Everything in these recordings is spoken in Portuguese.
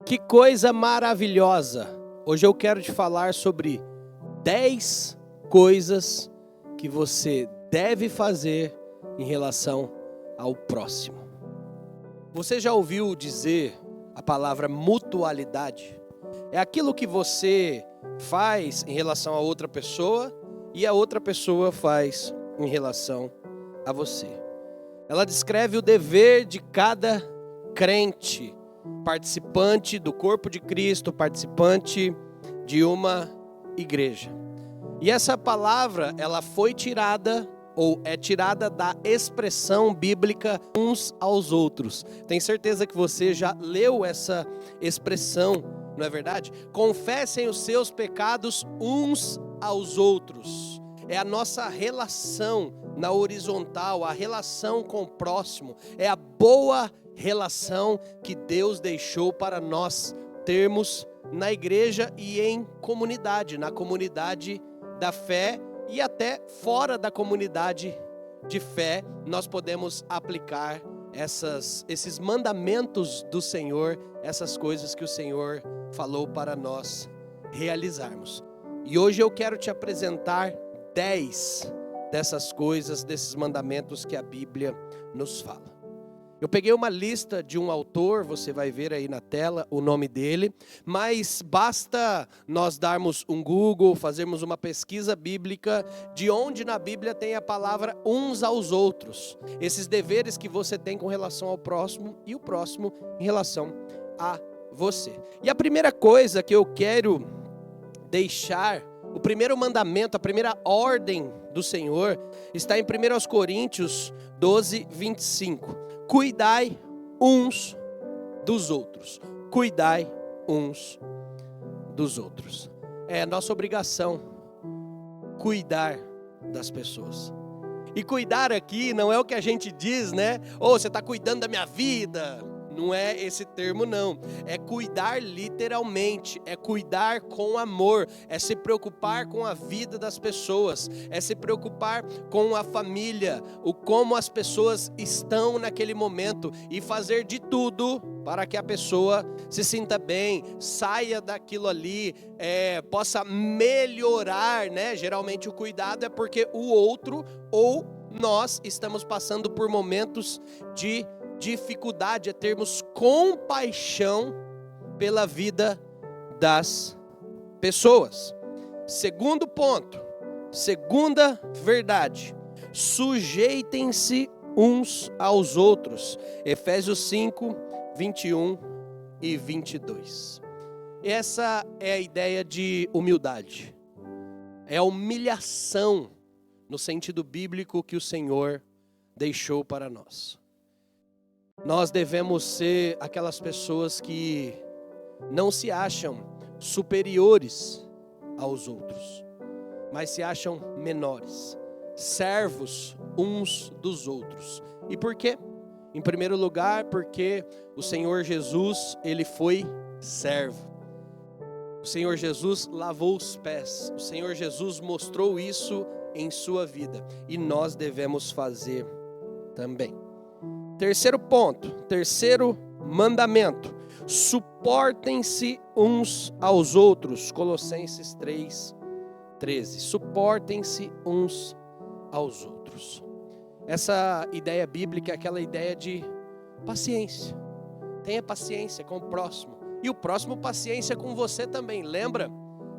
Que coisa maravilhosa! Hoje eu quero te falar sobre 10 coisas que você deve fazer em relação ao próximo. Você já ouviu dizer a palavra mutualidade? É aquilo que você faz em relação a outra pessoa e a outra pessoa faz em relação a você. Ela descreve o dever de cada crente, participante do corpo de Cristo, participante de uma igreja. E essa palavra, ela foi tirada, ou é tirada da expressão bíblica uns aos outros. Tenho certeza que você já leu essa expressão, não é verdade? Confessem os seus pecados uns aos outros. É a nossa relação na horizontal, a relação com o próximo, é a boa relação que Deus deixou para nós termos na igreja e em comunidade, na comunidade da fé e até fora da comunidade de fé, nós podemos aplicar esses mandamentos do Senhor, essas coisas que o Senhor falou para nós realizarmos. E hoje eu quero te apresentar 10 dessas coisas, desses mandamentos que a Bíblia nos fala. Eu peguei uma lista de um autor, você vai ver aí na tela o nome dele, mas basta nós darmos um Google, fazermos uma pesquisa bíblica de onde na Bíblia tem a palavra uns aos outros. Esses deveres que você tem com relação ao próximo e o próximo em relação a você. E a primeira coisa que eu quero deixar, o primeiro mandamento, a primeira ordem do Senhor, está em 1 Coríntios 12, 25. Cuidai uns dos outros. Cuidai uns dos outros. É nossa obrigação cuidar das pessoas. E cuidar aqui não é o que a gente diz, né? Você está cuidando da minha vida. Não é esse termo, não. É cuidar literalmente, é cuidar com amor, é se preocupar com a vida das pessoas, é se preocupar com a família, o como as pessoas estão naquele momento e fazer de tudo para que a pessoa se sinta bem, saia daquilo ali, possa melhorar, né? Geralmente o cuidado é porque o outro ou nós estamos passando por momentos de dificuldade, é termos compaixão pela vida das pessoas. Segundo ponto, segunda verdade, sujeitem-se uns aos outros. Efésios 5, 21 e 22. Essa é a ideia de humildade. É a humilhação no sentido bíblico que o Senhor deixou para nós. Nós devemos ser aquelas pessoas que não se acham superiores aos outros, mas se acham menores, servos uns dos outros. E por quê? Em primeiro lugar, porque o Senhor Jesus, ele foi servo. O Senhor Jesus lavou os pés. O Senhor Jesus mostrou isso em sua vida. E nós devemos fazer também. Terceiro ponto, terceiro mandamento, suportem-se uns aos outros, Colossenses 3, 13, suportem-se uns aos outros. Essa ideia bíblica é aquela ideia de paciência, tenha paciência com o próximo, e o próximo paciência com você também, lembra?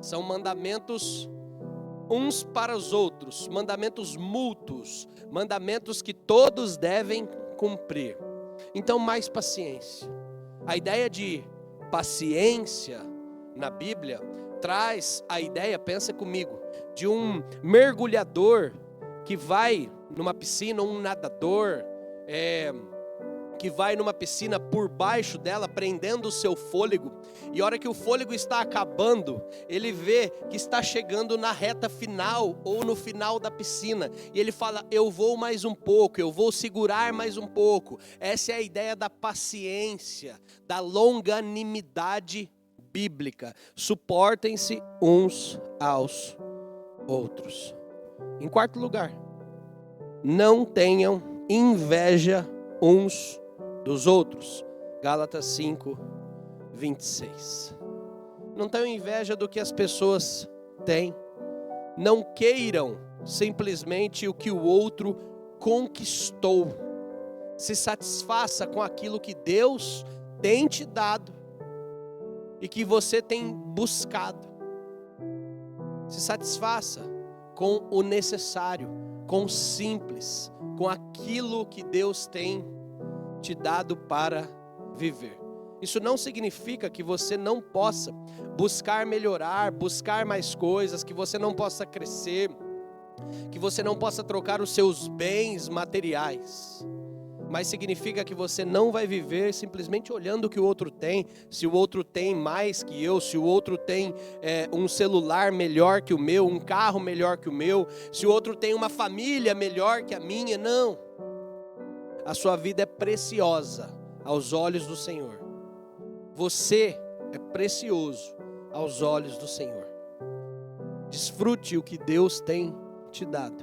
São mandamentos uns para os outros, mandamentos mútuos, mandamentos que todos devem cumprir. Então, mais paciência. A ideia de paciência na Bíblia traz a ideia, pensa comigo, de um mergulhador que vai numa piscina, um nadador que vai numa piscina por baixo dela, prendendo o seu fôlego, e a hora que o fôlego está acabando, ele vê que está chegando na reta final, ou no final da piscina, e ele fala, eu vou mais um pouco, eu vou segurar mais um pouco. Essa é a ideia da paciência, da longanimidade bíblica. Suportem-se uns aos outros. Em quarto lugar, não tenham inveja uns dos outros. Gálatas 5, 26. Não tenham inveja do que as pessoas têm. Não queiram simplesmente o que o outro conquistou. Se satisfaça com aquilo que Deus tem te dado e que você tem buscado. Se satisfaça com o necessário, com o simples, com aquilo que Deus tem te dado para viver. Isso não significa que você não possa buscar melhorar, buscar mais coisas, que você não possa crescer, que você não possa trocar os seus bens materiais. Mas significa que você não vai viver simplesmente olhando o que o outro tem. Se o outro tem mais que eu, se o outro tem um celular melhor que o meu, um carro melhor que o meu, se o outro tem uma família melhor que a minha, não. A sua vida é preciosa aos olhos do Senhor. Você é precioso aos olhos do Senhor. Desfrute o que Deus tem te dado.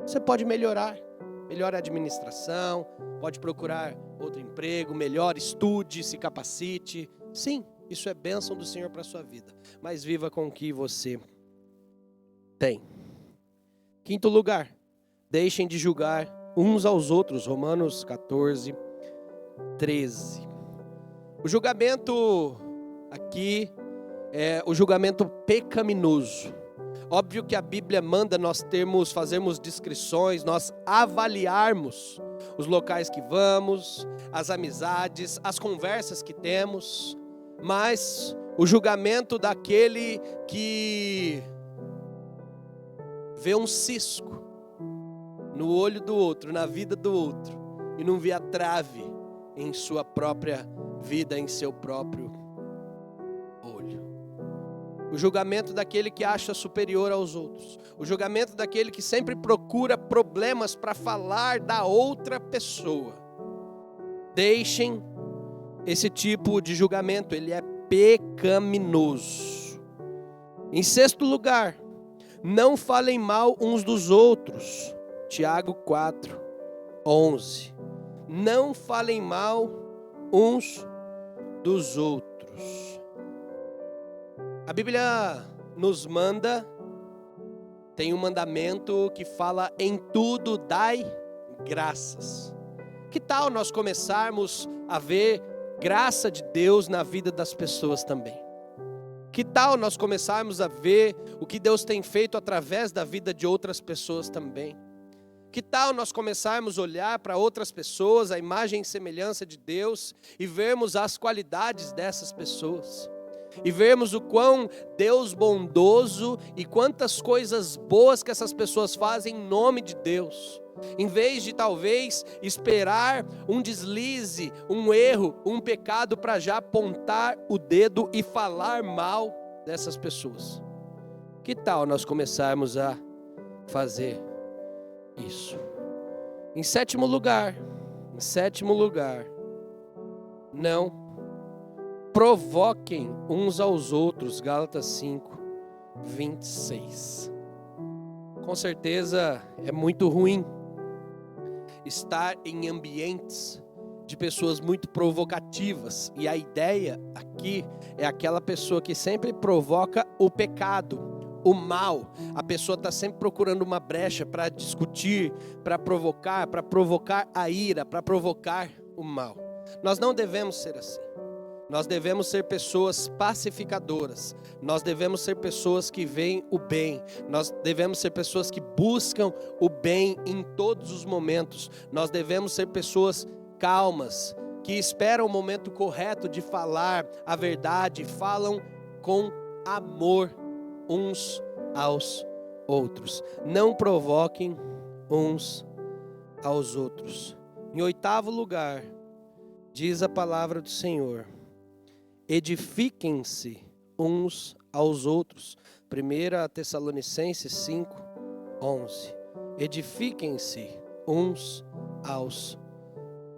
Você pode melhorar. Melhor a administração, pode procurar outro emprego, melhor estude, se capacite. Sim, isso é bênção do Senhor para a sua vida. Mas viva com o que você tem. Quinto lugar, deixem de julgar uns aos outros. Romanos 14, 13. O julgamento aqui é o julgamento pecaminoso. Óbvio que a Bíblia manda nós fazermos discrições, nós avaliarmos os locais que vamos, as amizades, as conversas que temos, mas o julgamento daquele que vê um cisco no olho do outro, na vida do outro, e não vê a trave em sua própria vida, em seu próprio olho. O julgamento daquele que acha superior aos outros. O julgamento daquele que sempre procura problemas para falar da outra pessoa. Deixem esse tipo de julgamento, ele é pecaminoso. Em sexto lugar, não falem mal uns dos outros. Tiago 4, 11. Não falem mal uns dos outros. A Bíblia nos manda, tem um mandamento que fala: em tudo dai graças. Que tal nós começarmos a ver graça de Deus na vida das pessoas também? Que tal nós começarmos a ver o que Deus tem feito através da vida de outras pessoas também? Que tal nós começarmos a olhar para outras pessoas, a imagem e semelhança de Deus, e vermos as qualidades dessas pessoas? E vermos o quão Deus bondoso e quantas coisas boas que essas pessoas fazem em nome de Deus. Em vez de talvez esperar um deslize, um erro, um pecado para já apontar o dedo e falar mal dessas pessoas. Que tal nós começarmos a fazer isso? Em sétimo lugar, não provoquem uns aos outros. Gálatas 5, 26. Com certeza é muito ruim estar em ambientes de pessoas muito provocativas. E a ideia aqui é aquela pessoa que sempre provoca o pecado, o mal. A pessoa está sempre procurando uma brecha para discutir, para provocar a ira, para provocar o mal. Nós não devemos ser assim. Nós devemos ser pessoas pacificadoras. Nós devemos ser pessoas que veem o bem. Nós devemos ser pessoas que buscam o bem em todos os momentos. Nós devemos ser pessoas calmas, que esperam o momento correto de falar a verdade, falam com amor uns aos outros. Não provoquem uns aos outros. Em oitavo lugar, diz a palavra do Senhor: edifiquem-se uns aos outros. 1 Tessalonicenses 5, 11. Edifiquem-se uns aos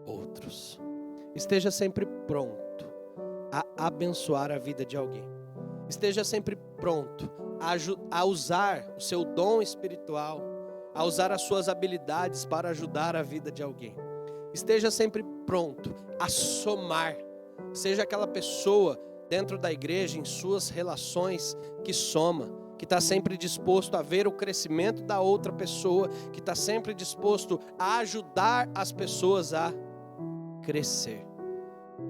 outros. Esteja sempre pronto a abençoar a vida de alguém. Esteja sempre pronto a usar o seu dom espiritual, a usar as suas habilidades para ajudar a vida de alguém. Esteja sempre pronto a somar Seja aquela pessoa dentro da igreja, em suas relações, que soma, que está sempre disposto a ver o crescimento da outra pessoa, que está sempre disposto a ajudar as pessoas a crescer.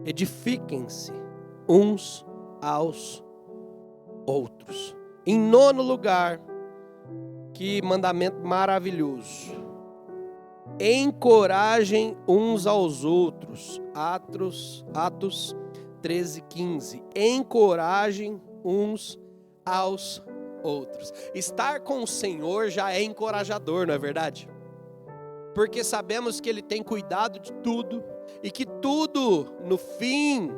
Edifiquem-se uns aos outros. Em nono lugar, que mandamento maravilhoso: encorajem uns aos outros. Atos 13:15. Encorajem uns aos outros. Estar com o Senhor já é encorajador, não é verdade? Porque sabemos que Ele tem cuidado de tudo e que tudo no fim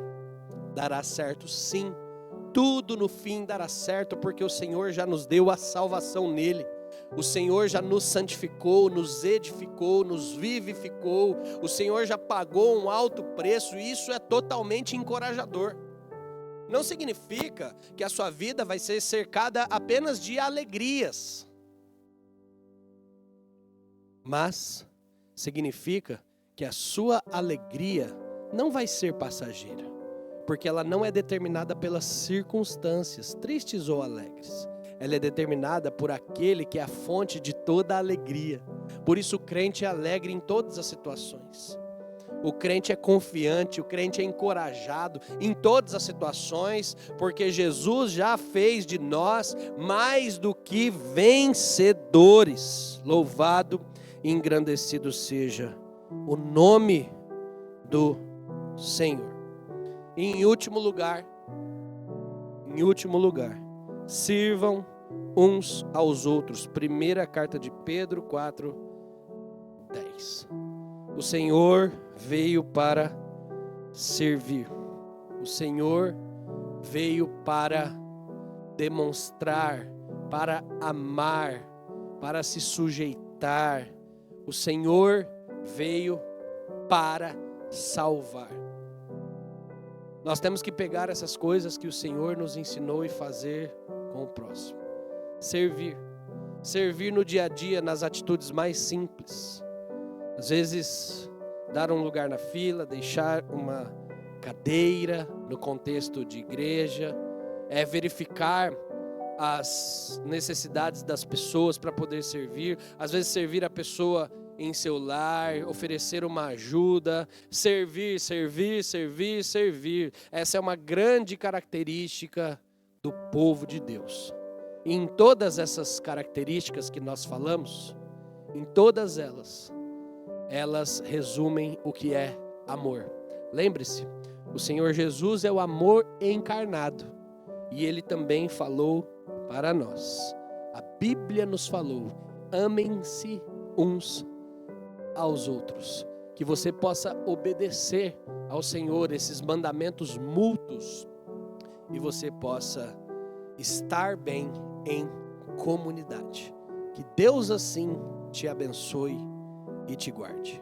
dará certo, sim. Tudo no fim dará certo, porque o Senhor já nos deu a salvação nele. O Senhor já nos santificou, nos edificou, nos vivificou. O Senhor já pagou um alto preço e isso é totalmente encorajador. Não significa que a sua vida vai ser cercada apenas de alegrias, mas significa que a sua alegria não vai ser passageira, porque ela não é determinada pelas circunstâncias, tristes ou alegres. Ela é determinada por aquele que é a fonte de toda a alegria. Por isso o crente é alegre em todas as situações. O crente é confiante, o crente é encorajado em todas as situações, porque Jesus já fez de nós mais do que vencedores. Louvado e engrandecido seja o nome do Senhor. E em último lugar, sirvam uns aos outros. Primeira carta de Pedro 4:10. O Senhor veio para servir. O Senhor veio para demonstrar, para amar, para se sujeitar. O Senhor veio para salvar. Nós temos que pegar essas coisas que o Senhor nos ensinou e fazer com o próximo. Servir no dia a dia, nas atitudes mais simples. Às vezes, dar um lugar na fila, deixar uma cadeira no contexto de igreja, verificar as necessidades das pessoas para poder servir. Às vezes, servir a pessoa em seu lar, oferecer uma ajuda, servir. Essa é uma grande característica do povo de Deus. E em todas essas características que nós falamos, em todas elas resumem o que é amor. Lembre-se, o Senhor Jesus é o amor encarnado e Ele também falou para nós. A Bíblia nos falou: amem-se uns aos outros. Que você possa obedecer ao Senhor esses mandamentos mútuos e você possa estar bem em comunidade. Que Deus assim te abençoe e te guarde.